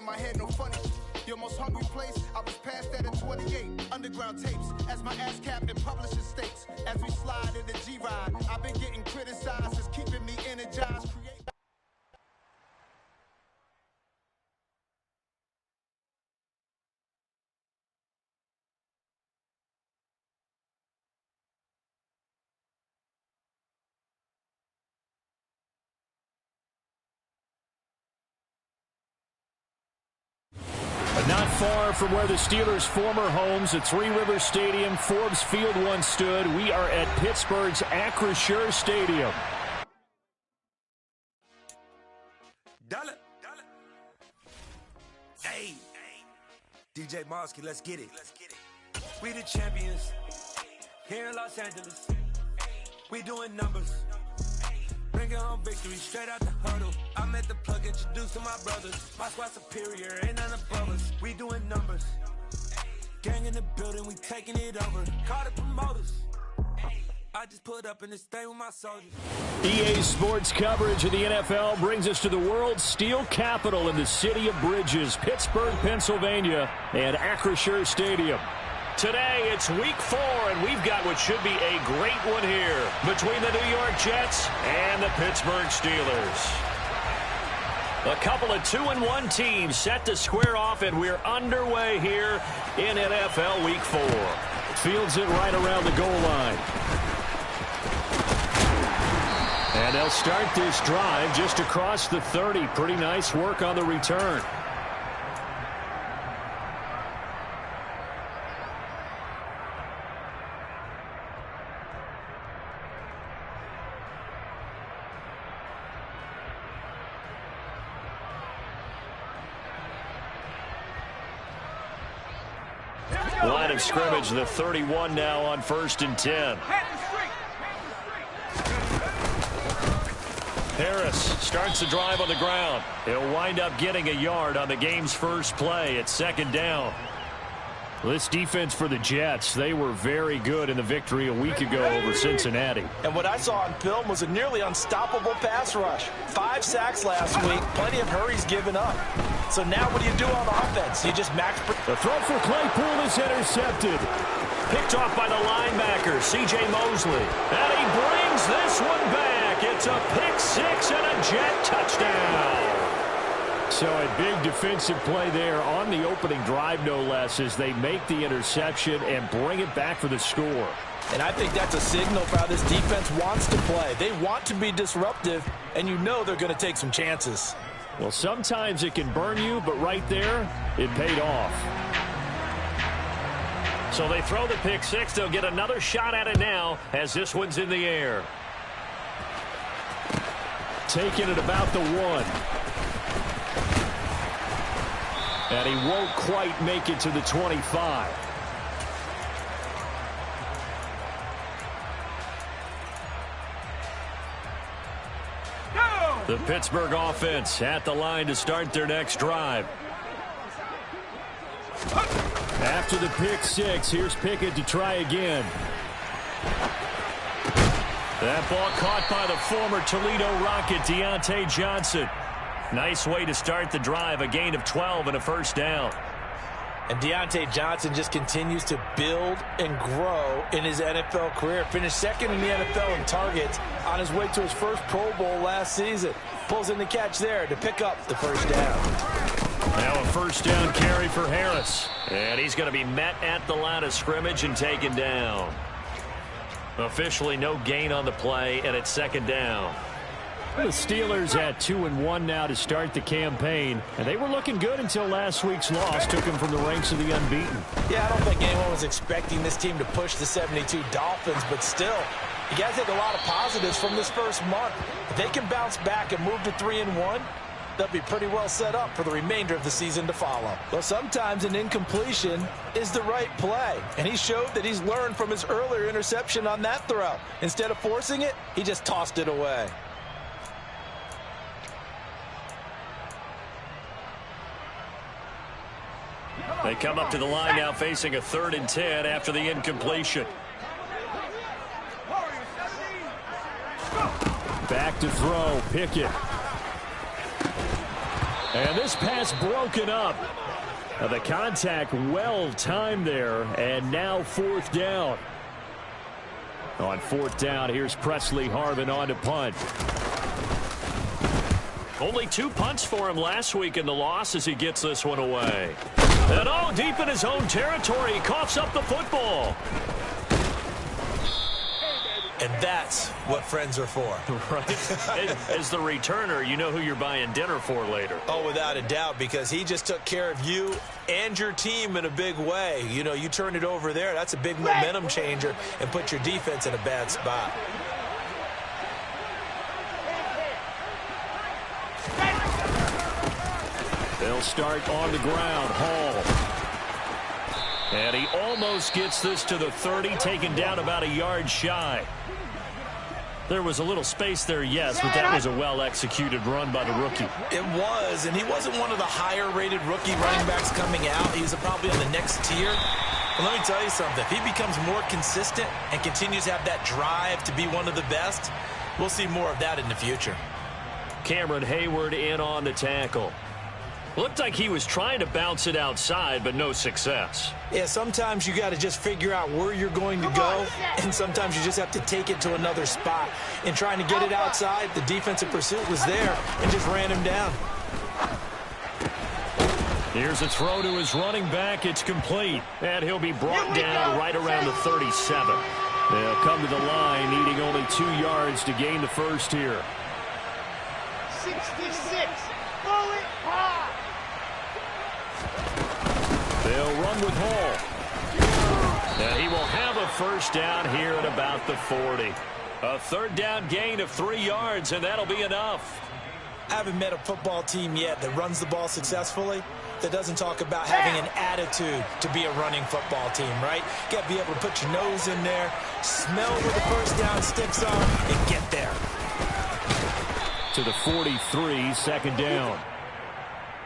in my head, no funny. Your most hungry place, I was past that at 28. Underground tapes, as my ass cap in publishing states. As we slide in the G-Ride, I've been getting criticized as keeping me energized. Not far from where the Steelers' former homes at Three Rivers Stadium, Forbes Field once stood, we are at Pittsburgh's Acrisure Stadium. Hey, DJ Mosky, let's get it. We the champions here in Los Angeles. We doing numbers. Bringing home victory straight out the huddle. I'm at the plug, introduced to my brothers. My squad superior, ain't none above us. We doing numbers. Gang in the building, we taking it over. Call the promoters. I just put up in this thing with my soldiers. EA Sports coverage of the NFL brings us to the world's steel capital in the city of Bridges, Pittsburgh, Pennsylvania, and Acrisure Stadium. Today, it's week 4, and we've got what should be a great one here between the New York Jets and the Pittsburgh Steelers. A couple of 2-1 teams set to square off, and we're underway here in NFL Week 4. Fields it right around the goal line. And they'll start this drive just across the 30. Pretty nice work on the return. Line of scrimmage, the 31 now on 1st and 10. Harris starts the drive on the ground. He'll wind up getting a yard on the game's first play at 2nd down. This defense for the Jets, they were very good in the victory a week ago over Cincinnati. And what I saw on film was a nearly unstoppable pass rush. 5 sacks last week, plenty of hurries given up. So now what do you do on offense? You just max... The throw for Claypool is intercepted. Picked off by the linebacker, C.J. Mosley. And he brings this one back. It's a pick 6 and a Jet touchdown. So a big defensive play there on the opening drive, no less, as they make the interception and bring it back for the score. And I think that's a signal for how this defense wants to play. They want to be disruptive, and you know they're going to take some chances. Well, sometimes it can burn you, but right there, it paid off. So they throw the pick 6. They'll get another shot at it now as this one's in the air. Taking it about the 1. And he won't quite make it to the 25. The Pittsburgh offense at the line to start their next drive. After the pick 6, here's Pickett to try again. That ball caught by the former Toledo Rocket, Deontay Johnson. Nice way to start the drive, a gain of 12 and a 1st down. And Deontay Johnson just continues to build and grow in his NFL career. Finished 2nd in the NFL in targets on his way to his first Pro Bowl last season. Pulls in the catch there to pick up the 1st down. Now a 1st down carry for Harris. And he's going to be met at the line of scrimmage and taken down. Officially no gain on the play, and it's 2nd down. The Steelers at 2-1 now to start the campaign, and they were looking good until last week's loss took them from the ranks of the unbeaten. Yeah, I don't think anyone was expecting this team to push the 72 Dolphins, but still, you got to take a lot of positives from this first month. If they can bounce back and move to 3-1, they'll be pretty well set up for the remainder of the season to follow. Well, sometimes an incompletion is the right play, and he showed that he's learned from his earlier interception on that throw. Instead of forcing it, he just tossed it away. They come up to the line now facing a 3rd and 10 after the incompletion. Back to throw, Pickett. And this pass broken up. The contact well timed there, and now 4th down. On 4th down, here's Presley Harvin on to punt. Only 2 punts for him last week in the loss as he gets this one away. And deep in his own territory, he coughs up the football. And that's what friends are for. Right. As the returner, you know who you're buying dinner for later. Oh, without a doubt, because he just took care of you and your team in a big way. You know, you turn it over there, that's a big momentum changer and put your defense in a bad spot. They'll start on the ground. Hall. And he almost gets this to the 30, taken down about a yard shy. There was a little space there, yes, but that was a well-executed run by the rookie. It was, and he wasn't one of the higher-rated rookie running backs coming out. He's probably on the next tier. But let me tell you something. If he becomes more consistent and continues to have that drive to be one of the best, we'll see more of that in the future. Cameron Hayward in on the tackle. Looked like he was trying to bounce it outside, but no success. Yeah, sometimes you got to just figure out where you're going to go, and sometimes you just have to take it to another spot. In trying to get it outside, the defensive pursuit was there and just ran him down. Here's a throw to his running back. It's complete, and he'll be brought down right around the 37. They'll come to the line, needing only 2 yards to gain the first here. 66. Bullet high. They'll run with Hall. And he will have a first down here at about the 40. A 3rd down gain of 3 yards, and that'll be enough. I haven't met a football team yet that runs the ball successfully that doesn't talk about having an attitude to be a running football team, right? You got to be able to put your nose in there, smell where the first down sticks are, and get there. To the 43, 2nd down.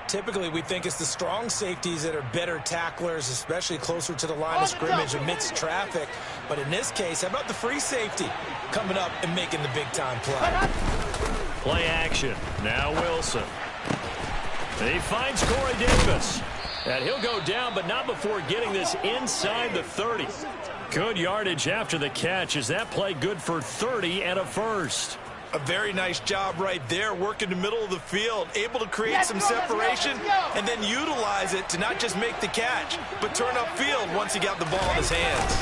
Typically, we think it's the strong safeties that are better tacklers, especially closer to the line of scrimmage amidst traffic. But in this case, how about the free safety coming up and making the big-time play? Play action. Now Wilson. He finds Corey Davis. And he'll go down, but not before getting this inside the 30. Good yardage after the catch. Is that play good for 30 and a first? A very nice job right there, working the middle of the field, able to create some separation and then utilize it to not just make the catch, but turn upfield once he got the ball in his hands.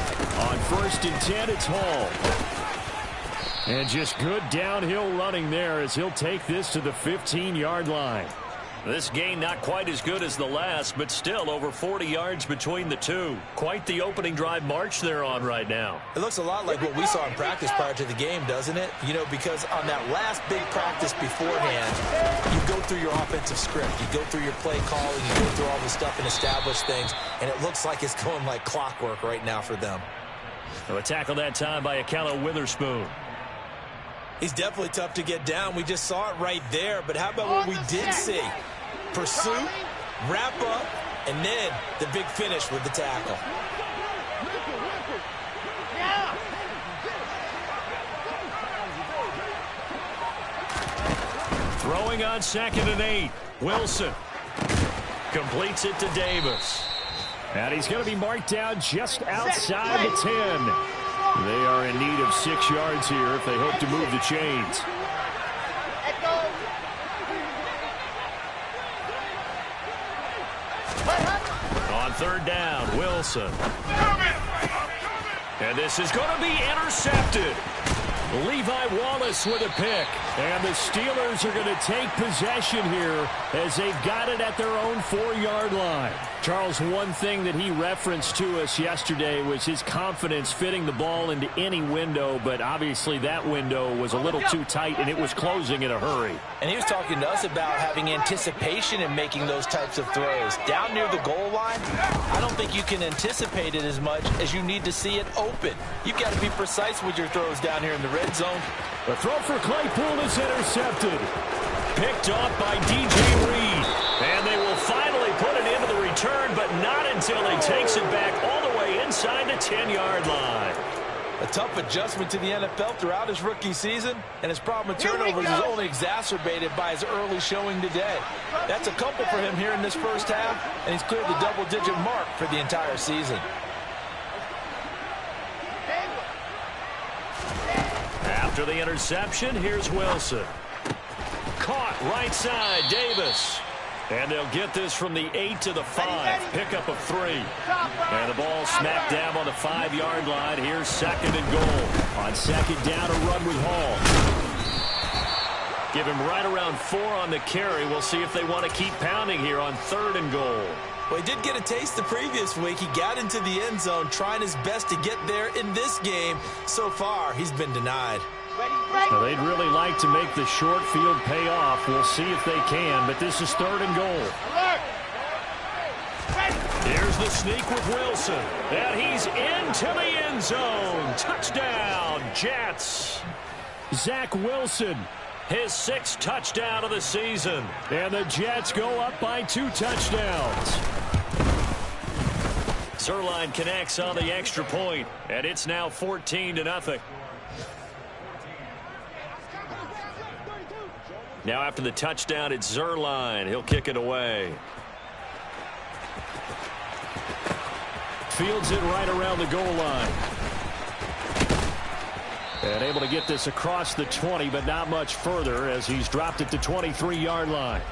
On 1st and 10, it's Hall. And just good downhill running there as he'll take this to the 15-yard line. This gain not quite as good as the last, but still over 40 yards between the two. Quite the opening drive march they're on right now. It looks a lot like what we saw in practice prior to the game, doesn't it? You know, because on that last big practice beforehand, you go through your offensive script. You go through your play calling. You go through all the stuff and establish things. And it looks like it's going like clockwork right now for them. A tackle that time by Akello Witherspoon. He's definitely tough to get down. We just saw it right there. But how about what we did see? Pursuit, wrap up, and then the big finish with the tackle. Throwing on 2nd and 8. Wilson Completes it to Davis. And he's going to be marked down just outside the 10. They are in need of 6 yards here if they hope to move the chains. On 3rd down, Wilson. And this is going to be intercepted. Levi Wallace with a pick. And the Steelers are going to take possession here as they've got it at their own 4-yard line. Charles, one thing that he referenced to us yesterday was his confidence fitting the ball into any window, but obviously that window was a little too tight and it was closing in a hurry. And he was talking to us about having anticipation in making those types of throws. Down near the goal line, I don't think you can anticipate it as much as you need to see it open. You've got to be precise with your throws down here in the red zone. The throw for Claypool is intercepted. Picked off by DJ Reed. And they will finally put it into the return, but not until he takes it back all the way inside the 10-yard line. A tough adjustment to the NFL throughout his rookie season, and his problem with turnovers is only exacerbated by his early showing today. That's a couple for him here in this first half, and he's cleared the double-digit mark for the entire season. After the interception, here's Wilson. Caught right side, Davis. And they'll get this from the 8 to the 5. Pickup of 3. And the ball smacked down on the 5-yard line. Here's 2nd and goal. On 2nd down, a run with Hall. Give him right around 4 on the carry. We'll see if they want to keep pounding here on 3rd and goal. Well, he did get a taste the previous week. He got into the end zone, trying his best to get there in this game. So far, he's been denied. Now, they'd really like to make the short field pay off. We'll see if they can, but this is 3rd and goal. Here's the sneak with Wilson. And he's into the end zone. Touchdown, Jets. Zach Wilson, his 6th touchdown of the season. And the Jets go up by 2 touchdowns. Zerline connects on the extra point, and it's now 14-0. Now after the touchdown, it's Zerline. He'll kick it away. Fields it right around the goal line. And able to get this across the 20, but not much further as he's dropped it to 23-yard line.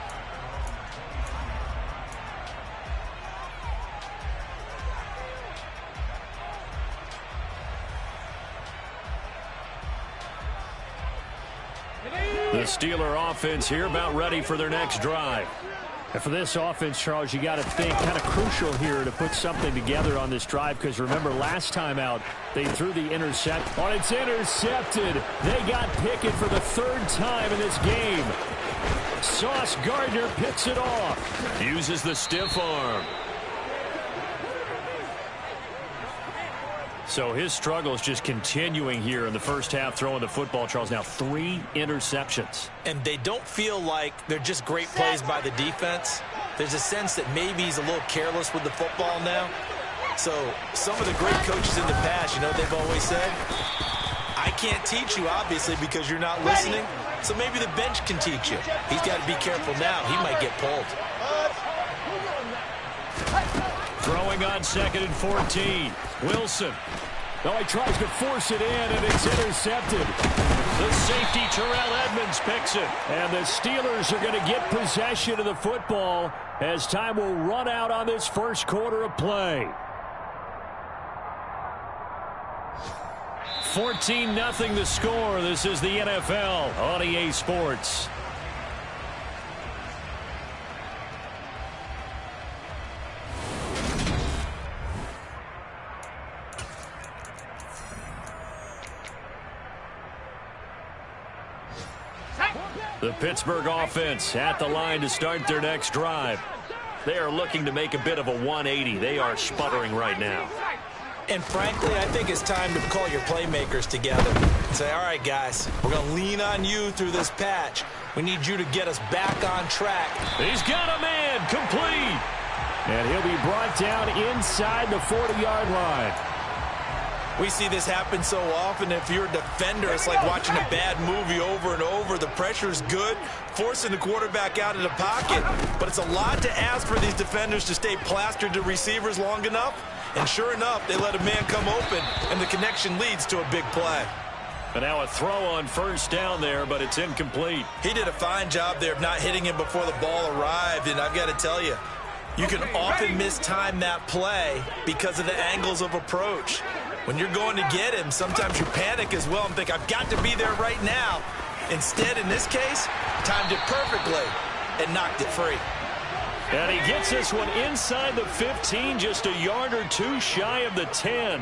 The Steeler offense here about ready for their next drive. And for this offense, Charles, you got to think kind of crucial here to put something together on this drive, because remember last time out they threw the intercept. Oh, it's intercepted. They got Pickett for the 3rd time in this game. Sauce Gardner picks it off. Uses the stiff arm. So his struggle is just continuing here in the first half throwing the football, Charles. Now 3 interceptions. And they don't feel like they're just great plays by the defense. There's a sense that maybe he's a little careless with the football now. So some of the great coaches in the past, you know what they've always said? I can't teach you, obviously, because you're not listening. So maybe the bench can teach you. He's got to be careful now. He might get pulled. Throwing on 2nd and 14. Wilson. Oh, he tries to force it in, and it's intercepted. The safety, Terrell Edmonds, picks it. And the Steelers are going to get possession of the football as time will run out on this first quarter of play. 14-0 the score. This is the NFL on EA Sports. The Pittsburgh offense at the line to start their next drive. They are looking to make a bit of a 180. They are sputtering right now. And frankly, I think it's time to call your playmakers together and say, all right, guys, we're going to lean on you through this patch. We need you to get us back on track. He's got a man, complete. And he'll be brought down inside the 40-yard line. We see this happen so often. If you're a defender, it's like watching a bad movie over and over. The pressure's good, forcing the quarterback out of the pocket. But it's a lot to ask for these defenders to stay plastered to receivers long enough. And sure enough, they let a man come open, and the connection leads to a big play. And now a throw on 1st down there, but it's incomplete. He did a fine job there of not hitting him before the ball arrived. And I've got to tell you, you can often mistime that play because of the angles of approach. When you're going to get him, sometimes you panic as well and think, I've got to be there right now. Instead, in this case, timed it perfectly and knocked it free. And he gets this one inside the 15, just a yard or 2 shy of the 10.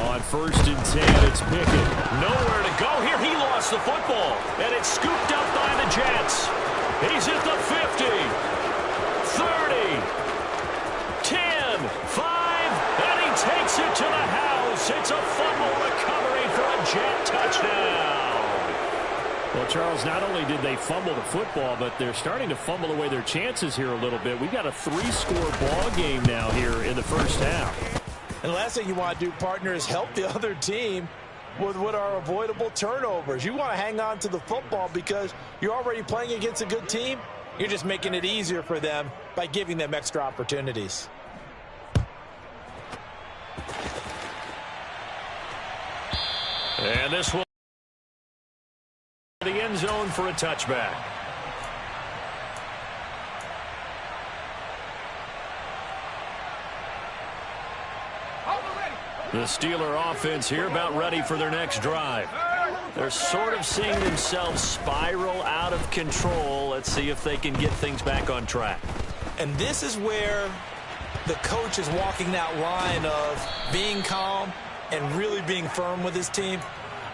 On 1st and 10, it's Pickett. Nowhere to go here. He lost the football, and it's scooped up by the Jets. He's at the 50, 30, 10, 5, and he takes it to the house. It's a fumble recovery for a Jet touchdown. Well, Charles, not only did they fumble the football, but they're starting to fumble away their chances here a little bit. We've got a 3-score ball game now here in the first half. And the last thing you want to do, partner, is help the other team with what are avoidable turnovers. You want to hang on to the football because you're already playing against a good team. You're just making it easier for them by giving them extra opportunities. And this will be the end zone for a touchback. The Steeler offense here about ready for their next drive. They're sort of seeing themselves spiral out of control. Let's see if they can get things back on track. And this is where the coach is walking that line of being calm and really being firm with his team.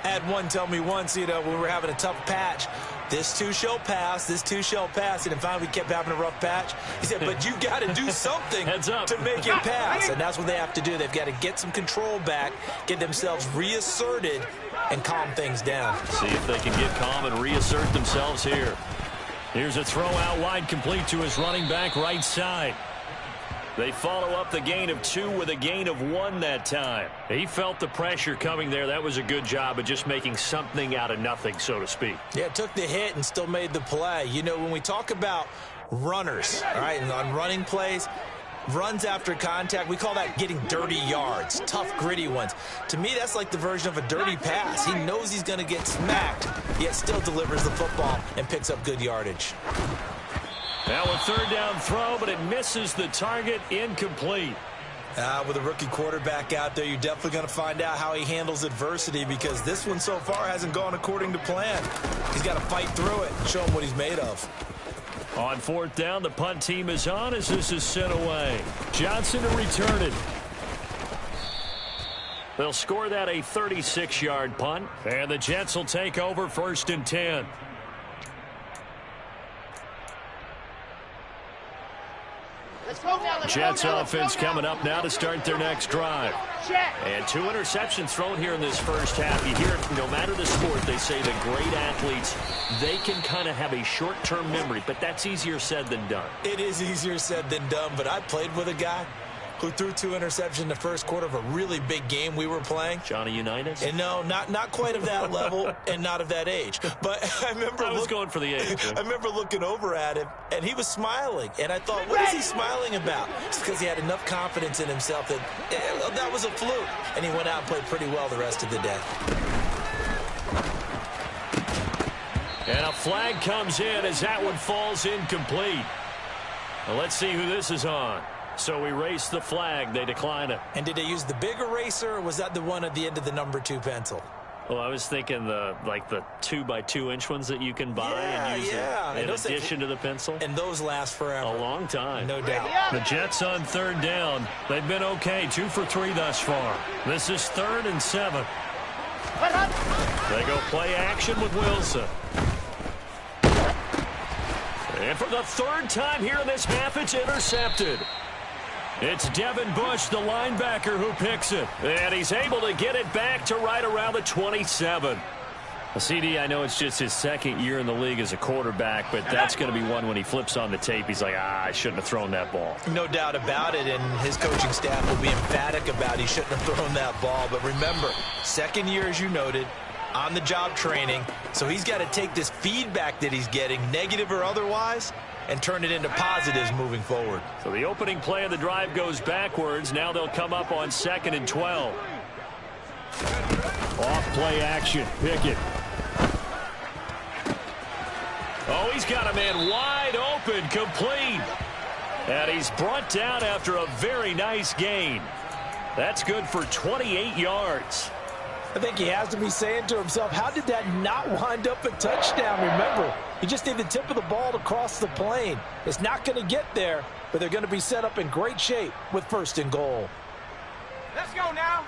I had one tell me once, when we were having a tough patch, this too shall pass, this too shall pass. And finally we kept having a rough patch. He said, but you got to do something to make it pass. And that's what they have to do. They've got to get some control back, get themselves reasserted, and calm things down. See if they can get calm and reassert themselves here. Here's a throw out wide, complete to his running back right side. They follow up the gain of 2 with a gain of 1 that time. He felt the pressure coming there. That was a good job of just making something out of nothing, so to speak. Yeah, took the hit and still made the play. When we talk about runners, all right, and on running plays, runs after contact, we call that getting dirty yards, tough, gritty ones. To me, that's like the version of a dirty pass. He knows he's going to get smacked, yet still delivers the football and picks up good yardage. Now a third down throw, but it misses the target, incomplete. With a rookie quarterback out there, you're definitely going to find out how he handles adversity because this one so far hasn't gone according to plan. He's got to fight through it and show him what he's made of. On 4th down, the punt team is on as this is sent away. Johnson to return it. They'll score that a 36-yard punt, and the Jets will take over 1st and 10. Jets offense coming up now to start their next drive. And 2 interceptions thrown here in this first half. You hear it, no matter the sport, they say the great athletes, they can kind of have a short-term memory, but that's easier said than done. It is easier said than done, but I played with a guy who threw 2 interceptions in the first quarter of a really big game we were playing. Johnny Unitas? And no, not quite of that level and not of that age. But I was going for the age. I remember looking over at him, and he was smiling. And I thought, what is he smiling about? It's because he had enough confidence in himself that that was a fluke. And he went out and played pretty well the rest of the day. And a flag comes in as that one falls incomplete. Well, let's see who this is on. So we erase the flag. They decline it. And did they use the big eraser, or was that the one at the end of the number 2 pencil? Well, I was thinking the 2x2-inch ones that you can buy and use in addition to the pencil. And those last forever. A long time. No doubt. The Jets on 3rd down. They've been okay. 2 for 3 thus far. This is 3rd and 7. They go play action with Wilson. And for the 3rd time here in this half, it's intercepted. It's Devin Bush, the linebacker, who picks it. And he's able to get it back to right around the 27. CD, I know it's just his 2nd year in the league as a quarterback, but that's going to be one when he flips on the tape. He's like, I shouldn't have thrown that ball. No doubt about it, and his coaching staff will be emphatic about he shouldn't have thrown that ball. But remember, 2nd year, as you noted, on-the-job training. So he's got to take this feedback that he's getting, negative or otherwise, and turn it into positives moving forward. So the opening play of the drive goes backwards. Now they'll come up on 2nd and 12. Off play action. Pickett. Oh, he's got a man wide open, complete. And he's brought down after a very nice gain. That's good for 28 yards. I think he has to be saying to himself, how did that not wind up a touchdown? Remember, you just need the tip of the ball to cross the plane. It's not going to get there, but they're going to be set up in great shape with 1st and goal. Let's go now.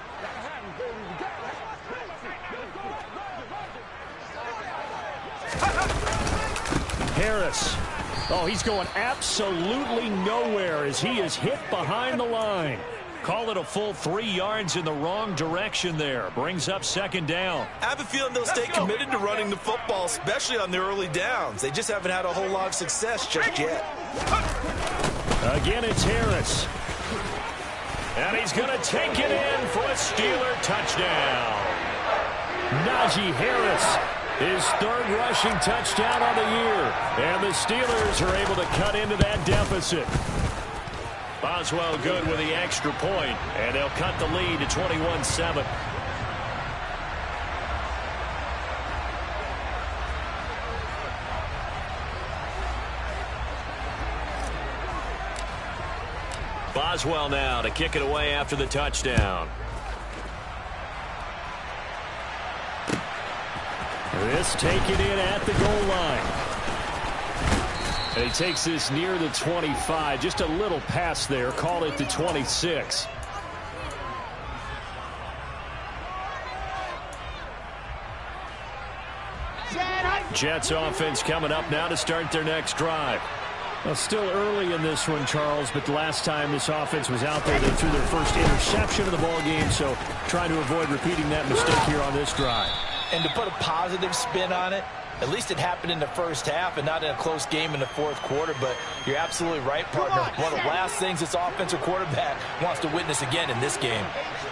Harris. Oh, he's going absolutely nowhere as he is hit behind the line. Call it a full 3 yards in the wrong direction there. Brings up 2nd down. I have a feeling they'll stay committed to running the football, especially on the early downs. They just haven't had a whole lot of success just yet. Again, it's Harris. And he's going to take it in for a Steeler touchdown. Najee Harris, his third rushing touchdown on the year. And the Steelers are able to cut into that deficit. Boswell good with the extra point, and they'll cut the lead to 21-7. Boswell now to kick it away after the touchdown. This taken in at the goal line. And he takes this near the 25. Just a little pass there. Call it the 26. Jets offense coming up now to start their next drive. Well, still early in this one, Charles, but the last time this offense was out there, they threw their first interception of the ball game, so trying to avoid repeating that mistake here on this drive. And to put a positive spin on it, at least it happened in the first half and not in a close game in the fourth quarter, but you're absolutely right, partner. One of the last things this offensive quarterback wants to witness again in this game.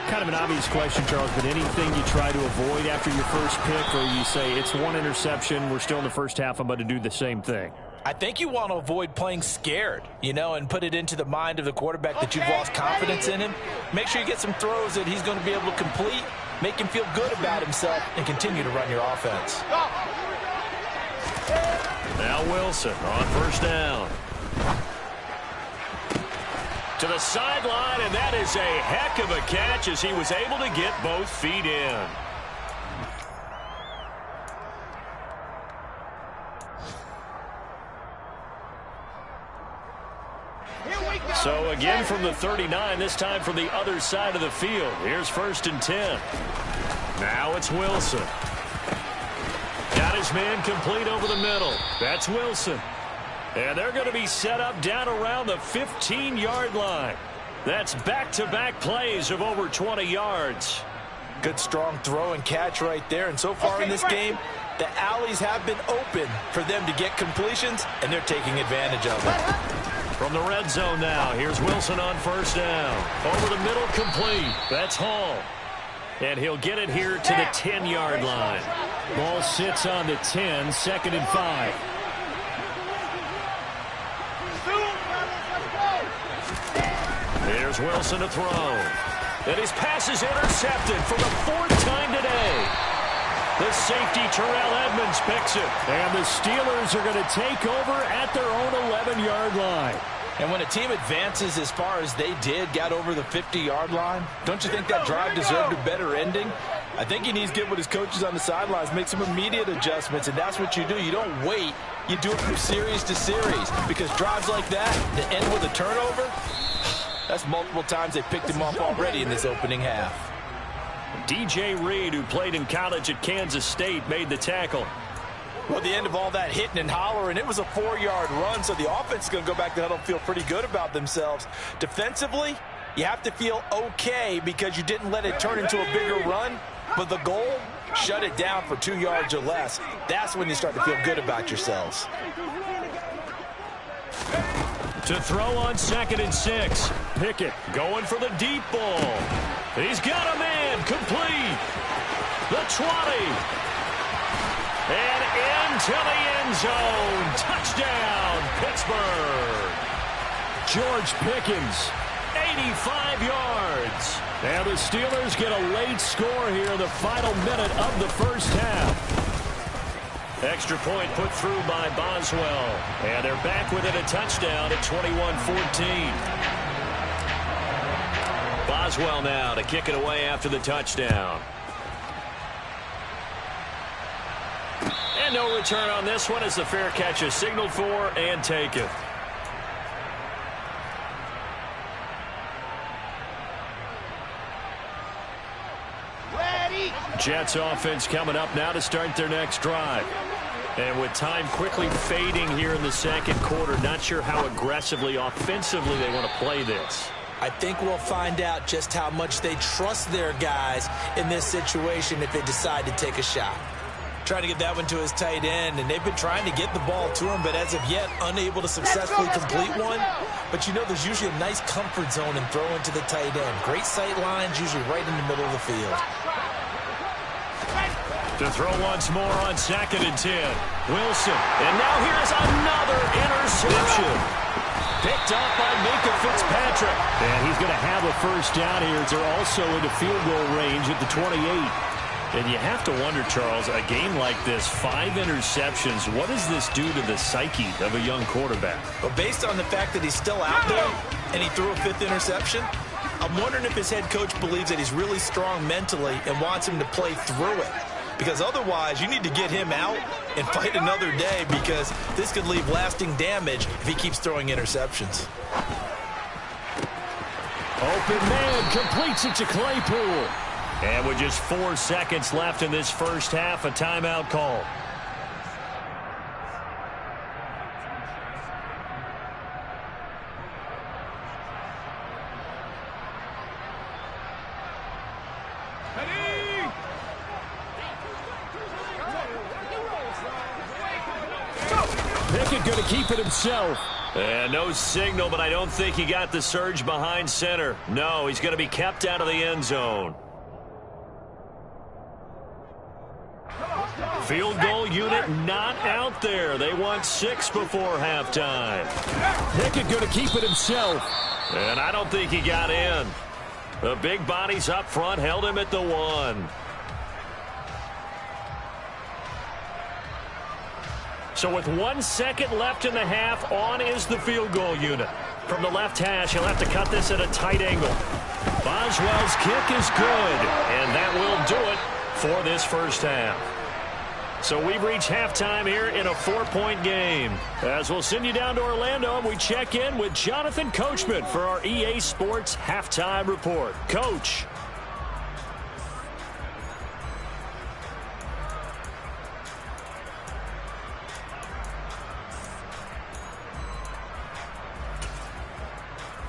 Kind of an obvious question, Charles, but anything you try to avoid after your first pick, or you say it's one interception, we're still in the first half, I'm about to do the same thing? I think you want to avoid playing scared, and put it into the mind of the quarterback that you've lost confidence in him. Make sure you get some throws that he's going to be able to complete, make him feel good about himself, and continue to run your offense. Now Wilson on first down. To the sideline, and that is a heck of a catch as he was able to get both feet in. So again from the 39, this time from the other side of the field. Here's 1st and 10. Now it's Wilson. Got his man complete over the middle. That's Wilson. And they're going to be set up down around the 15-yard line. That's back-to-back plays of over 20 yards. Good strong throw and catch right there. And so far in this game, the alleys have been open for them to get completions, and they're taking advantage of it. From the red zone now, here's Wilson on first down. Over the middle, complete. That's Hall. And he'll get it here to the 10-yard line. Ball sits on the 10, 2nd and 5. Here's Wilson to throw. And his pass is intercepted for the 4th time today. The safety, Terrell Edmonds, picks it. And the Steelers are going to take over at their own 11-yard line. And when a team advances as far as they did, got over the 50-yard line, don't you think that drive deserved a better ending? I think he needs to get with his coaches on the sidelines, make some immediate adjustments, and that's what you do. You don't wait. You do it from series to series, because drives like that, that end with a turnover, that's multiple times they picked him off already in this opening half. DJ Reed, who played in college at Kansas State, made the tackle. Well, at the end of all that hitting and hollering, it was a 4-yard run, so the offense is going to go back to huddle and feel pretty good about themselves. Defensively, you have to feel okay because you didn't let it turn into a bigger run, but the goal, shut it down for 2 yards or less. That's when you start to feel good about yourselves. To throw on 2nd and 6. Pickett going for the deep ball. He's got a man complete. The 20. And into the end zone. Touchdown, Pittsburgh. George Pickens, 85 yards. And the Steelers get a late score here in the final minute of the first half. Extra point put through by Boswell. And they're back within a touchdown at 21-14. Boswell now to kick it away after the touchdown. And no return on this one as the fair catch is signaled for and taken. Jets offense coming up now to start their next drive. And with time quickly fading here in the second quarter, not sure how aggressively, offensively they want to play this. I think we'll find out just how much they trust their guys in this situation if they decide to take a shot. trying to get that one to his tight end, and they've been trying to get the ball to him, but as of yet, unable to successfully complete one. But you know there's usually a nice comfort zone in throwing to the tight end. Great sight lines, usually right in the middle of the field. To throw once more on 2nd and 10. Wilson. And now here's another interception. Picked up by Minka Fitzpatrick. And he's going to have a first down here. They're also into field goal range at the 28. And you have to wonder, Charles, a game like this, 5 interceptions, what does this do to the psyche of a young quarterback? But based on the fact that he's still out there and he threw a 5th interception, I'm wondering if his head coach believes that he's really strong mentally and wants him to play through it. Because otherwise, you need to get him out and fight another day, because this could leave lasting damage if he keeps throwing interceptions. Open man completes it to Claypool. And with just 4 seconds left in this first half, a timeout call. Pickett going to keep it himself. And no signal, but I don't think he got the surge behind center. No, he's going to be kept out of the end zone. Field goal unit not out there. They want 6 before halftime. Pickett going to keep it himself. And I don't think he got in. The big bodies up front held him at the 1. So with 1 second left in the half, on is the field goal unit. From the left hash, he'll have to cut this at a tight angle. Boswell's kick is good, and that will do it for this first half. So we've reached halftime here in a 4-point game. As we'll send you down to Orlando, and we check in with Jonathan Coachman for our EA Sports Halftime Report. Coach.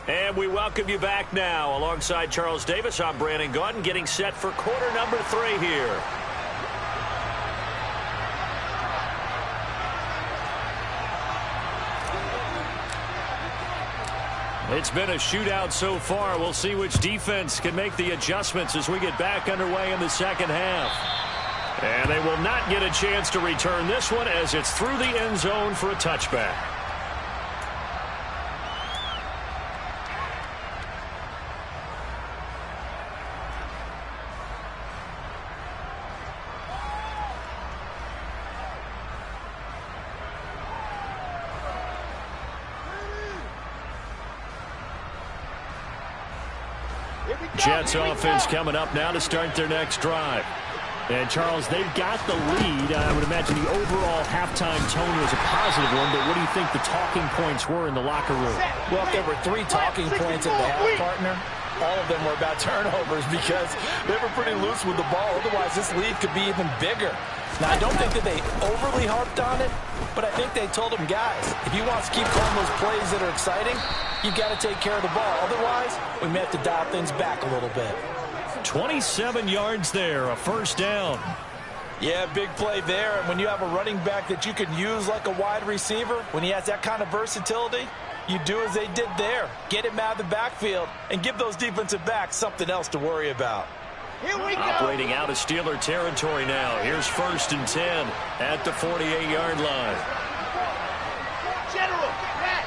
And we welcome you back now. Alongside Charles Davis, I'm Brandon Gaudin, getting set for quarter number 3 here. It's been a shootout so far. We'll see which defense can make the adjustments as we get back underway in the second half. And they will not get a chance to return this one as it's through the end zone for a touchback. Jets offense coming up now to start their next drive. And, Charles, they've got the lead. I would imagine the overall halftime tone was a positive one, but what do you think the talking points were in the locker room? Well, if there were 3 talking points at the half, partner, all of them were about turnovers, because they were pretty loose with the ball. Otherwise, this lead could be even bigger. Now, I don't think that they overly harped on it, but I think they told them, guys, if you want to keep calling those plays that are exciting, you've got to take care of the ball. Otherwise, we may have to dial things back a little bit. 27 yards there, a first down. Yeah, big play there. And when you have a running back that you can use like a wide receiver, when he has that kind of versatility, you do as they did there. Get him out of the backfield and give those defensive backs something else to worry about. Here we go. Operating out of Steeler territory now. Here's 1st and 10 at the 48-yard line. General, pass.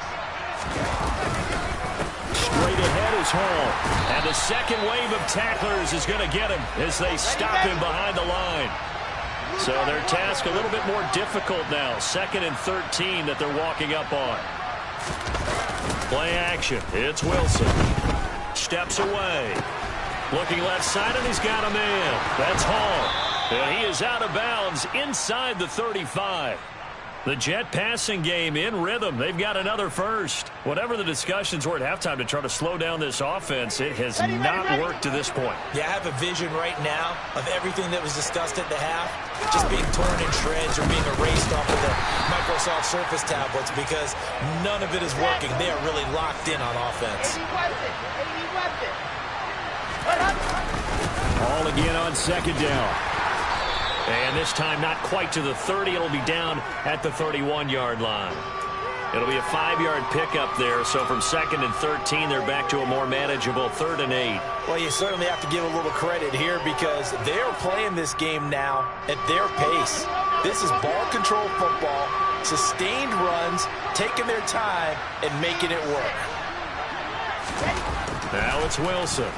Straight ahead is Hall. And the second wave of tacklers is going to get him as they stop him behind the line. So their task a little bit more difficult now. 2nd and 13 that they're walking up on. Play action. It's Wilson. Steps away. Looking left side, and he's got a man. That's Hall. And he is out of bounds inside the 35. The Jet passing game in rhythm. They've got another first. Whatever the discussions were at halftime to try to slow down this offense, it has not worked to this point. Yeah, I have a vision right now of everything that was discussed at the half just being torn in shreds or being erased off of the Microsoft Surface tablets, because none of it is working. They are really locked in on offense. All again on 2nd down. And this time not quite to the 30. It'll be down at the 31-yard line. It'll be a 5-yard pickup there. So from 2nd and 13, they're back to a more manageable 3rd and 8. Well, you certainly have to give a little credit here because they're playing this game now at their pace. This is ball control football, sustained runs, taking their time, and making it work. Now it's Wilson.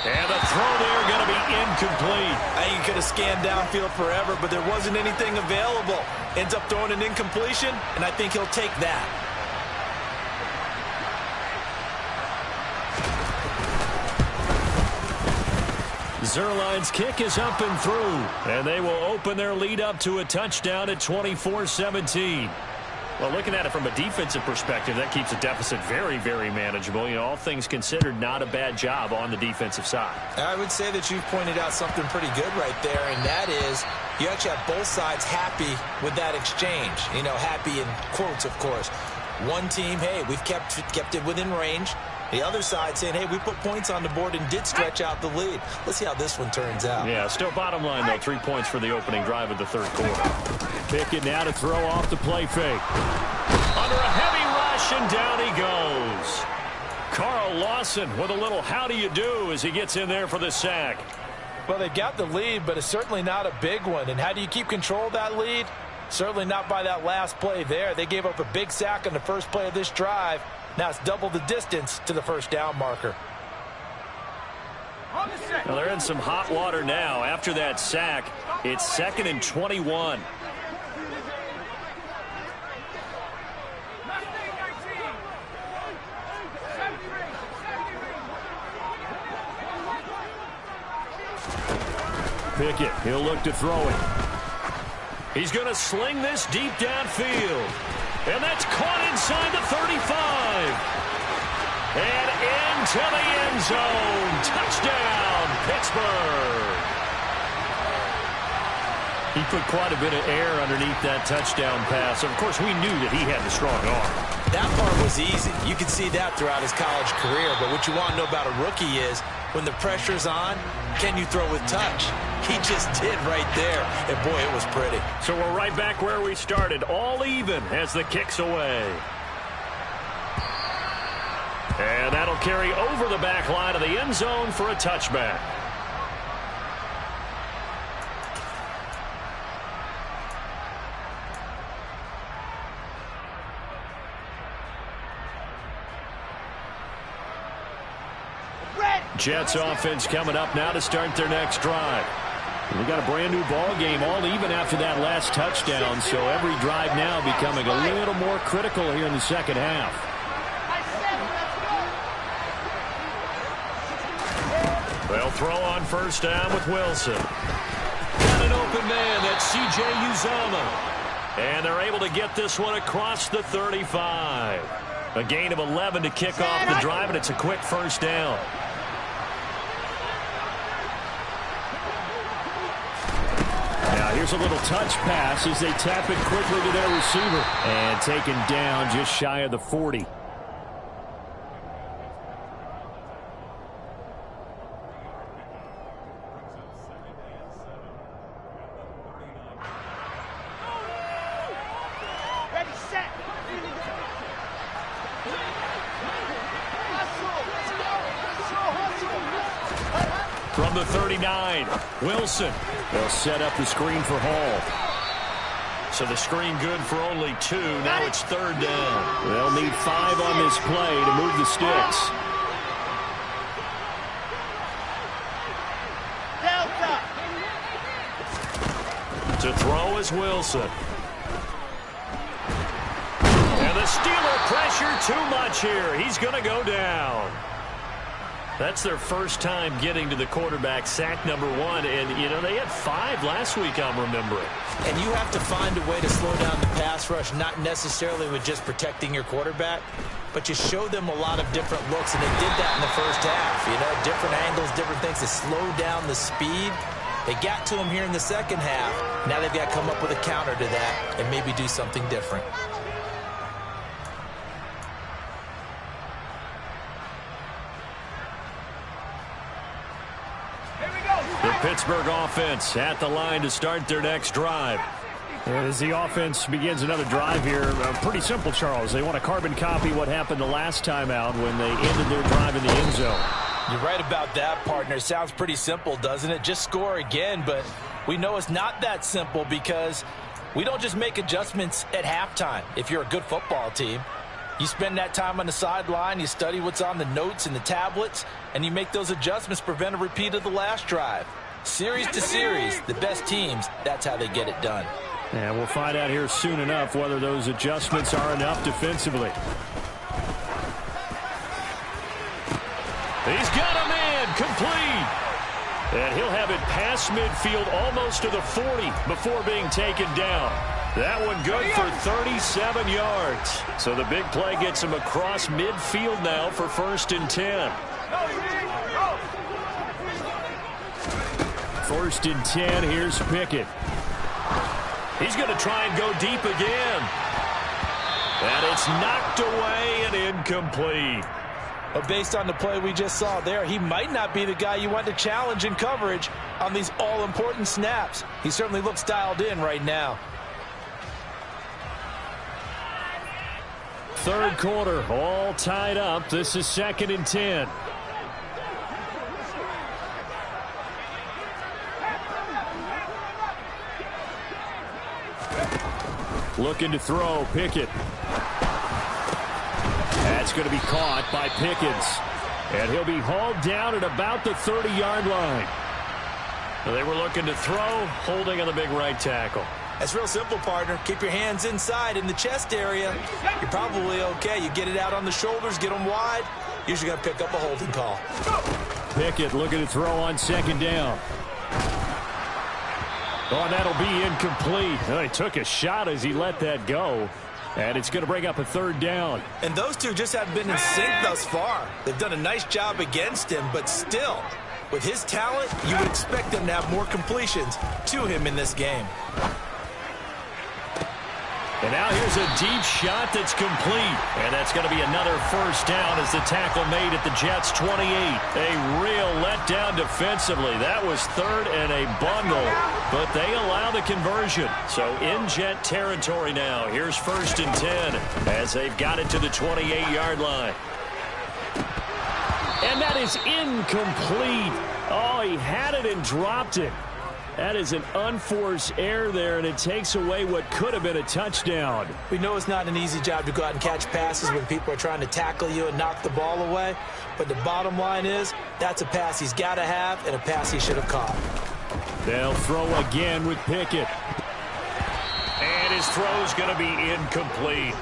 And the throw there going to be incomplete. You could have scanned downfield forever, but there wasn't anything available. Ends up throwing an incompletion, and I think he'll take that. Zerline's kick is up and through, and they will open their lead up to a touchdown at 24-17. Well, looking at it from a defensive perspective, that keeps the deficit very, very manageable. You know, all things considered, not a bad job on the defensive side. I would say that you've pointed out something pretty good right there, and that is you actually have both sides happy with that exchange. You know, happy in quotes, of course. One team, hey, we've kept it within range. The other side saying, hey, we put points on the board and did stretch out the lead. Let's see how this one turns out. Yeah, still bottom line, though, 3 points for the opening drive of the third quarter. Pickett now to throw off the play fake. Under a heavy rush, and down he goes. Carl Lawson with a little how do you do as he gets in there for the sack. Well, they've got the lead, but it's certainly not a big one. And how do you keep control of that lead? Certainly not by that last play there. They gave up a big sack on the first play of this drive. Now it's double the distance to the first down marker. Well, they're in some hot water now. After that sack, it's 2nd and 21. Pickett, he'll look to throw it. He's going to sling this deep downfield. And that's caught inside the 35. And into the end zone. Touchdown, Pittsburgh. He put quite a bit of air underneath that touchdown pass. Of course, we knew that he had the strong arm. That part was easy. You can see that throughout his college career. But what you want to know about a rookie is when the pressure's on, can you throw with touch? He just did right there. And, boy, it was pretty. So we're right back where we started, all even as the kick's away. And that'll carry over the back line of the end zone for a touchback. Jets offense coming up now to start their next drive. We got a brand new ball game, all even after that last touchdown, so every drive now becoming a little more critical here in the second half. They'll throw on first down with Wilson. Got an open man, that's C.J. Uzomah. And they're able to get this one across the 35. A gain of 11 to kick off the drive, and it's a quick first down. Here's a little touch pass as they tap it quickly to their receiver. And taken down just shy of the 40. From the 39, Wilson. They'll set up the screen for Hall. So the screen good for only 2. Now it's third down. They'll need 5 on this play to move the sticks. To throw is Wilson. And the Steeler pressure too much here. He's going to go down. That's their first time getting to the quarterback, sack number 1. And, you know, they had 5 last week, I'm remembering. And you have to find a way to slow down the pass rush, not necessarily with just protecting your quarterback, but you show them a lot of different looks, and they did that in the first half. You know, different angles, different things to slow down the speed. They got to him here in the second half. Now they've got to come up with a counter to that and maybe do something different. The Pittsburgh offense at the line to start their next drive. As the offense begins another drive here, pretty simple, Charles. They want to carbon copy what happened the last time out when they ended their drive in the end zone. You're right about that, partner. Sounds pretty simple, doesn't it? Just score again, but we know it's not that simple because we don't just make adjustments at halftime. If you're a good football team, you spend that time on the sideline, you study what's on the notes and the tablets, and you make those adjustments to prevent a repeat of the last drive. Series to series, the best teams, that's how they get it done. And we'll find out here soon enough whether those adjustments are enough defensively. He's got a man complete. And he'll have it past midfield almost to the 40 before being taken down. That one good for 37 yards. So the big play gets him across midfield now for 1st and 10. 1st and 10, here's Pickett. He's going to try and go deep again. And it's knocked away and incomplete. But based on the play we just saw there, he might not be the guy you want to challenge in coverage on these all-important snaps. He certainly looks dialed in right now. 3rd quarter, all tied up. This is 2nd and 10. Looking to throw, Pickett. That's going to be caught by Pickens. And he'll be hauled down at about the 30-yard line. They were looking to throw, holding on the big right tackle. That's real simple, partner. Keep your hands inside in the chest area. You're probably okay. You get it out on the shoulders, get them wide. Usually going to pick up a holding call. Pickett looking to throw on 2nd down. Oh, and that'll be incomplete. Oh, he took a shot as he let that go. And it's going to bring up a 3rd down. And those two just haven't been in sync thus far. They've done a nice job against him, but still, with his talent, you would expect them to have more completions to him in this game. And now here's a deep shot that's complete. And that's going to be another 1st down as the tackle made at the Jets' 28. A real letdown defensively. That was 3rd and a bundle, but they allow the conversion. So in Jet territory now. Here's 1st and 10 as they've got it to the 28-yard line. And that is incomplete. Oh, he had it and dropped it. That is an unforced error there, and it takes away what could have been a touchdown. We know it's not an easy job to go out and catch passes when people are trying to tackle you and knock the ball away. But the bottom line is, that's a pass he's got to have and a pass he should have caught. They'll throw again with Pickett. And his throw's going to be incomplete.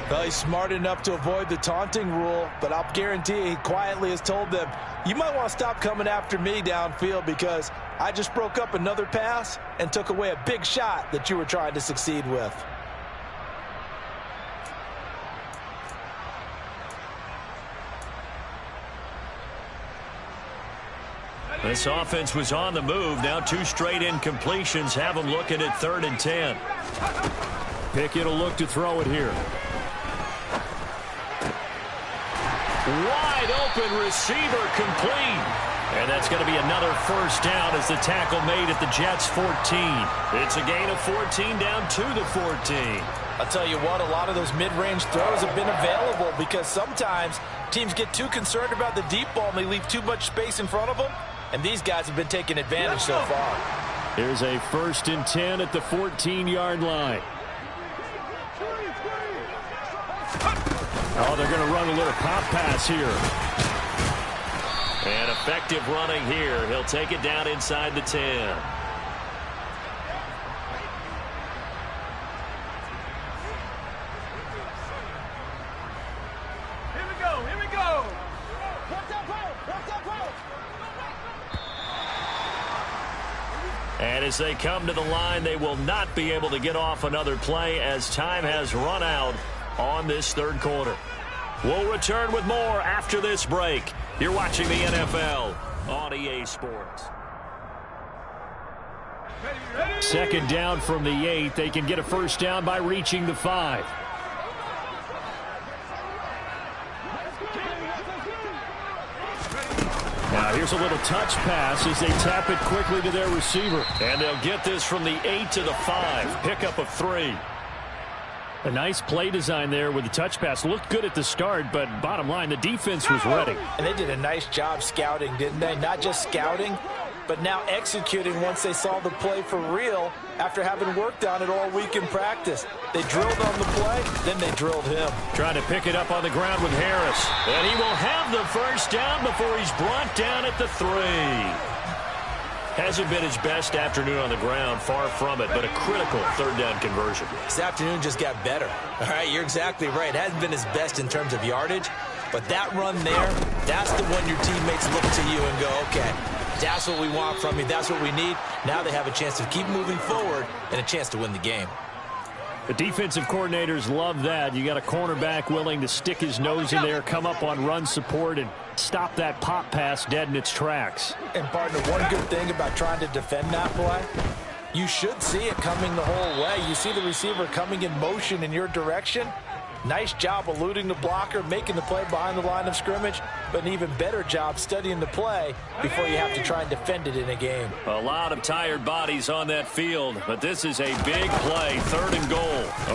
Well, he's smart enough to avoid the taunting rule, but I'll guarantee he quietly has told them, you might want to stop coming after me downfield because I just broke up another pass and took away a big shot that you were trying to succeed with. This offense was on the move. Now 2 straight incompletions have them looking at 3rd and 10. Pickett will look to throw it here. Wide open receiver complete. And that's going to be another 1st down as the tackle made at the Jets' 14. It's a gain of 14 down to the 14. I'll tell you what, a lot of those mid-range throws have been available because sometimes teams get too concerned about the deep ball and they leave too much space in front of them. And these guys have been taking advantage so far. Here's a 1st and 10 at the 14-yard line. Oh, they're going to run a little pop pass here. And effective running here. He'll take it down inside the 10. Here we go. Here we go. And as they come to the line, they will not be able to get off another play as time has run out on this 3rd quarter. We'll return with more after this break. You're watching the NFL on EA Sports. 2nd down from the 8. They can get a 1st down by reaching the 5. Now here's a little touch pass as they tap it quickly to their receiver. And they'll get this from the 8 to the 5. Pickup of 3. A nice play design there with the touch pass. Looked good at the start, but bottom line, the defense was ready. And they did a nice job scouting, didn't they? Not just scouting, but now executing once they saw the play for real after having worked on it all week in practice. They drilled on the play, then they drilled him. Trying to pick it up on the ground with Harris. And he will have the first down before he's brought down at the 3. Hasn't been his best afternoon on the ground, far from it, but a critical third down conversion. This afternoon just got better. All right, you're exactly right. It hasn't been his best in terms of yardage, but that run there, that's the one your teammates look to you and go, okay, that's what we want from you. That's what we need. Now they have a chance to keep moving forward and a chance to win the game. The defensive coordinators love that. You got a cornerback willing to stick his nose in there, come up on run support, and stop that pop pass dead in its tracks. And, partner, one good thing about trying to defend that play, you should see it coming the whole way. You see the receiver coming in motion in your direction. Nice job eluding the blocker, making the play behind the line of scrimmage, but an even better job studying the play before you have to try and defend it in a game. A lot of tired bodies on that field, but this is a big play, 3rd and goal.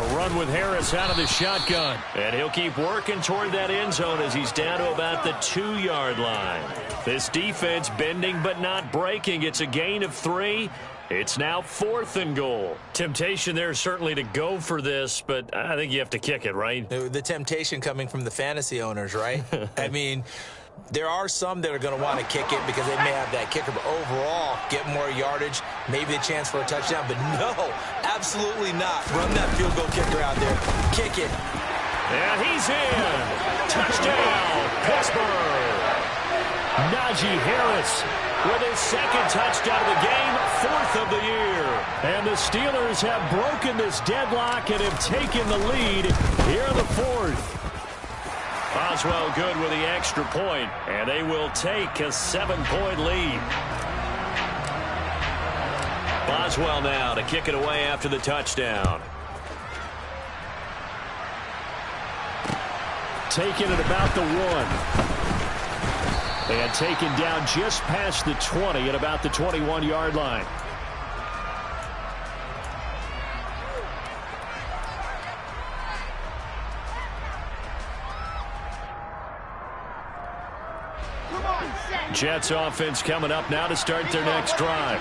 A run with Harris out of the shotgun, and he'll keep working toward that end zone as he's down to about the 2-yard line. This defense bending but not breaking. It's a gain of 3. It's now 4th and goal. Temptation there certainly to go for this, but I think you have to kick it, right? The temptation coming from the fantasy owners, right? I mean, there are some that are going to want to kick it because they may have that kicker, but overall, get more yardage, maybe a chance for a touchdown. But no, absolutely not. Run that field goal kicker out there. Kick it. And he's in. Touchdown, Pittsburgh. Najee Harris with his 2nd touchdown of the game, 4th of the year. And the Steelers have broken this deadlock and have taken the lead here in the 4th. Boswell good with the extra point, and they will take a 7-point lead. Boswell now to kick it away after the touchdown. Taken at about the 1. And taken down just past the 20 at about the 21-yard line. Jets offense coming up now to start their next drive.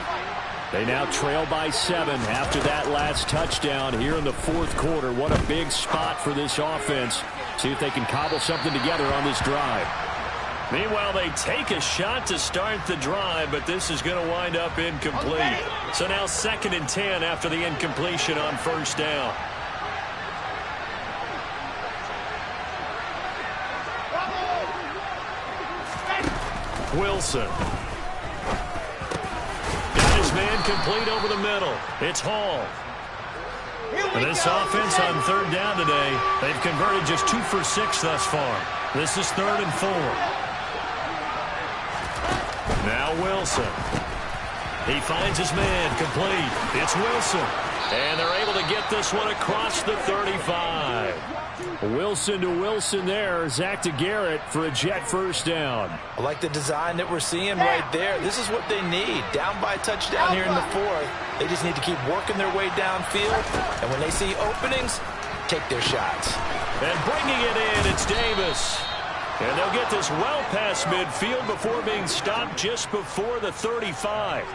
They now trail by 7 after that last touchdown here in the 4th quarter. What a big spot for this offense. See if they can cobble something together on this drive. Meanwhile, they take a shot to start the drive, but this is going to wind up incomplete. So now 2nd and 10 after the incompletion on 1st down. Wilson. Got his man complete over the middle. It's Hall. And this offense on 3rd down today, they've converted just 2 for 6 thus far. This is 3rd and 4. Now Wilson. He finds his man complete. It's Wilson. And they're able to get this one across the 35. Wilson to Wilson there. Zach to Garrett for a Jet 1st down. I like the design that we're seeing right there. This is what they need. Down by a touchdown here in the 4th. They just need to keep working their way downfield. And when they see openings, take their shots. And bringing it in, it's Davis. And they'll get this well past midfield before being stopped just before the 35.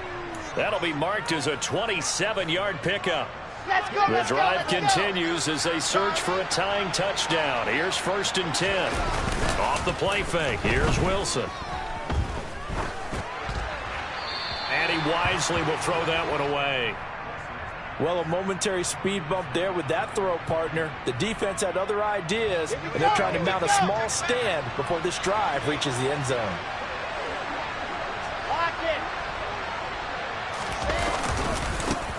That'll be marked as a 27-yard pickup. The drive continues as they search for a tying touchdown. Here's 1st and 10. Off the play fake. Here's Wilson. And he wisely will throw that one away. Well, a momentary speed bump there with that throw, partner. The defense had other ideas, and they're trying to mount a small stand before this drive reaches the end zone.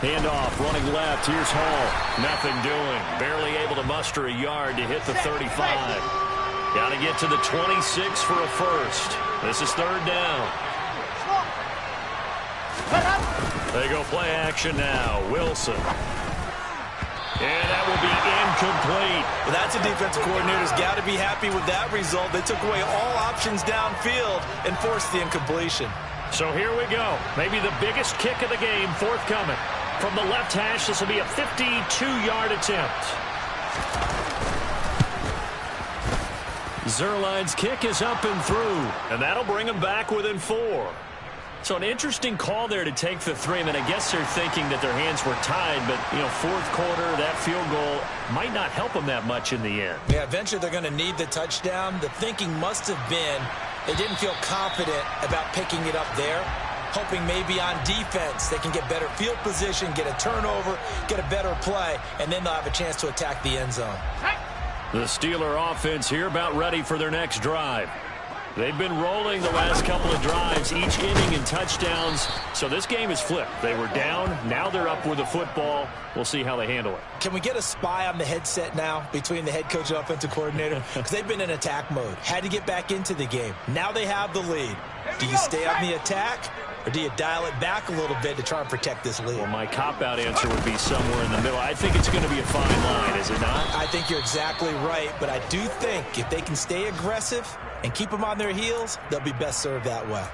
Handoff, running left. Here's Hall. Nothing doing. Barely able to muster a yard to hit the 35. Got to get to the 26 for a first. This is 3rd down. They go play action now. Wilson. And that will be incomplete. Well, that's a defensive coordinator's got to be happy with that result. They took away all options downfield and forced the incompletion. So here we go. Maybe the biggest kick of the game forthcoming. From the left hash, this will be a 52-yard attempt. Zerline's kick is up and through, and that'll bring him back within 4. So an interesting call there to take the 3. I mean, I guess they're thinking that their hands were tied, but, you know, fourth quarter, that field goal might not help them that much in the end. Yeah, eventually they're going to need the touchdown. The thinking must have been they didn't feel confident about picking it up there, hoping maybe on defense they can get better field position, get a turnover, get a better play, and then they'll have a chance to attack the end zone. The Steeler offense here about ready for their next drive. They've been rolling the last couple of drives, each inning in touchdowns. So this game is flipped. They were down. Now they're up with the football. We'll see how they handle it. Can we get a spy on the headset now between the head coach and offensive coordinator? Because they've been in attack mode. Had to get back into the game. Now they have the lead. Do you stay on the attack, or do you dial it back a little bit to try and protect this lead? Well, my cop-out answer would be somewhere in the middle. I think it's going to be a fine line, is it not? I think you're exactly right, but I do think if they can stay aggressive and keep them on their heels, they'll be best served that way.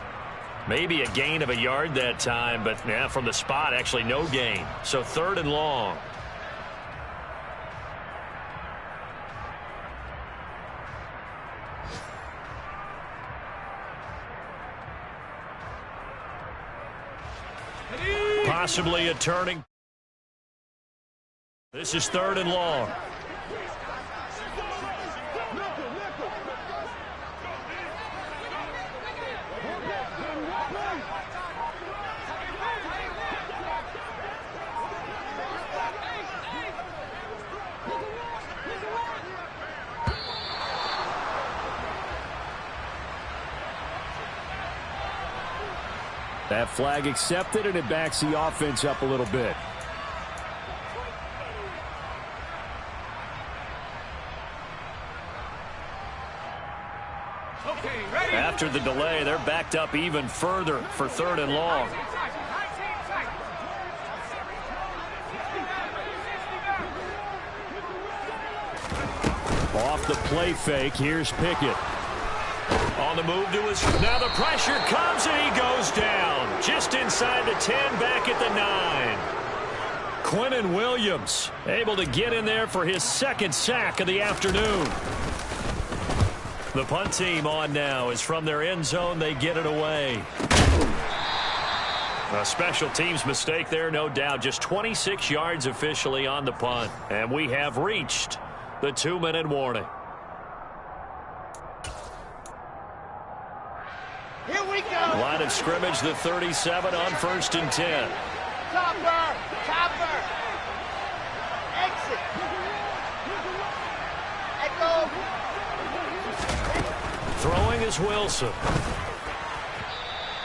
Maybe a gain of a yard that time, but yeah, from the spot, actually no gain. So 3rd and long. Possibly a turning. This is 3rd and long. That flag accepted, and it backs the offense up a little bit. After the delay, they're backed up even further for 3rd and long. Off the play fake, here's Pickett. On the move to his... Now the pressure comes, and he goes down. Just inside the 10, back at the 9. Quinnen Williams able to get in there for his 2nd sack of the afternoon. The punt team on now is from their end zone. They get it away. A special teams mistake there, no doubt. Just 26 yards officially on the punt. And we have reached the 2-minute warning. Here we go. Line of scrimmage, the 37 on 1st and 10. Chopper. Exit. Echo. Throwing is Wilson.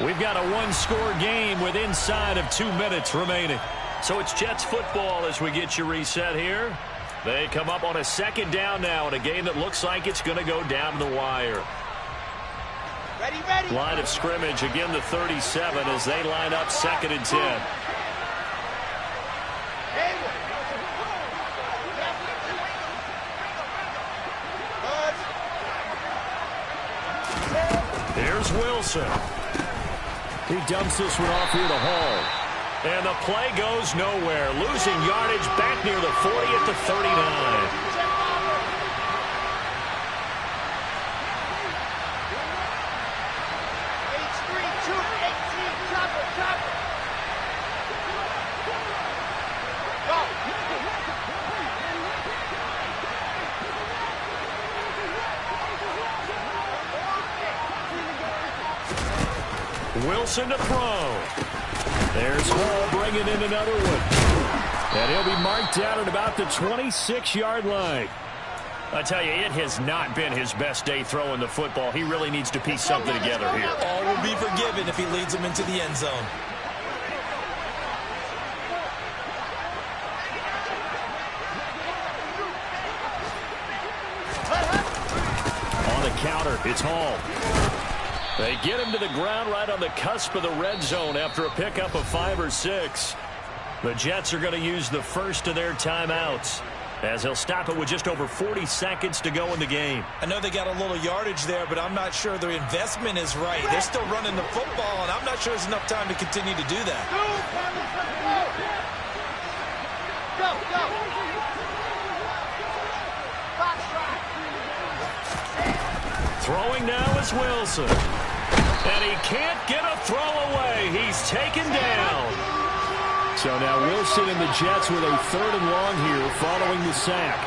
We've got a 1-score game with inside of 2 minutes remaining. So it's Jets football as we get you reset here. They come up on a 2nd down now in a game that looks like it's going to go down to the wire. Ready. Line of scrimmage, again the 37 as they line up 2nd and 10. Here's Wilson. He dumps this one off here to Hall. And the play goes nowhere. Losing yardage back near the 40 at the 39. Wilson to throw. There's Hall bringing in another one. And he'll be marked down at about the 26-yard line. I tell you, it has not been his best day throwing the football. He really needs to piece something together here. All will be forgiven if he leads them into the end zone. On the counter, it's Hall. They get him to the ground right on the cusp of the red zone after a pickup of 5 or 6. The Jets are going to use the first of their timeouts, as they'll stop it with just over 40 seconds to go in the game. I know they got a little yardage there, but I'm not sure the investment is right. They're still running the football, and I'm not sure there's enough time to continue to do that. Go, go. Throwing now is Wilson. And he can't get a throw away. He's taken down. So now Wilson and the Jets with a 3rd and long here following the sack.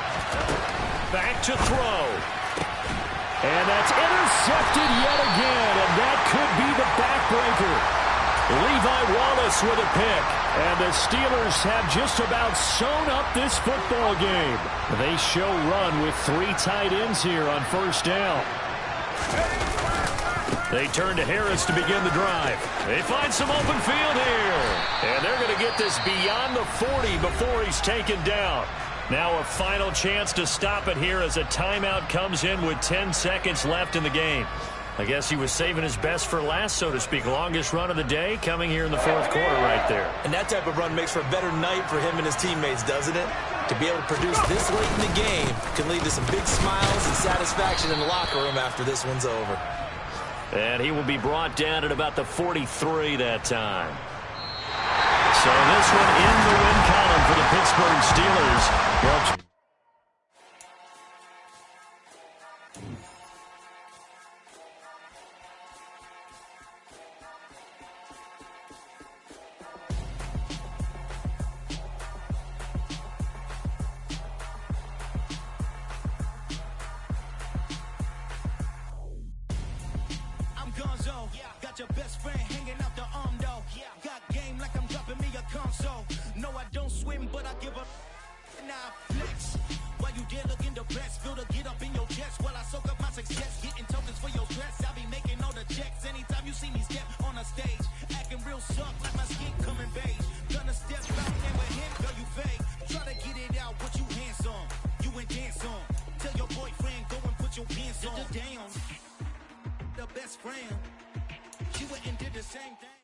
Back to throw. And that's intercepted yet again. And that could be the backbreaker. Levi Wallace with a pick. And the Steelers have just about sewn up this football game. They show run with 3 tight ends here on 1st down. They turn to Harris to begin the drive. They find some open field here. And they're going to get this beyond the 40 before he's taken down. Now a final chance to stop it here as a timeout comes in with 10 seconds left in the game. I guess he was saving his best for last, so to speak. Longest run of the day coming here in the 4th quarter right there. And that type of run makes for a better night for him and his teammates, doesn't it? To be able to produce this late in the game can lead to some big smiles and satisfaction in the locker room after this one's over. And he will be brought down at about the 43 that time. So this one in the win column for the Pittsburgh Steelers. Well, got your best friend hanging out the arm though. Got game like I'm dropping me a console. No, I don't swim, but I give up. Now flex. While you there looking the best, feel to get up in your chest while I soak up my success. Getting tokens for your dress. I be making all the checks anytime you see me step on a stage. Acting real suck like my skin coming beige. Gonna step out and with him, girl, you fake. Try to get it out, what you handsome. You ain't dance on. Tell your boyfriend, go and put your pants on. Down. The best friend. She went and did the same thing.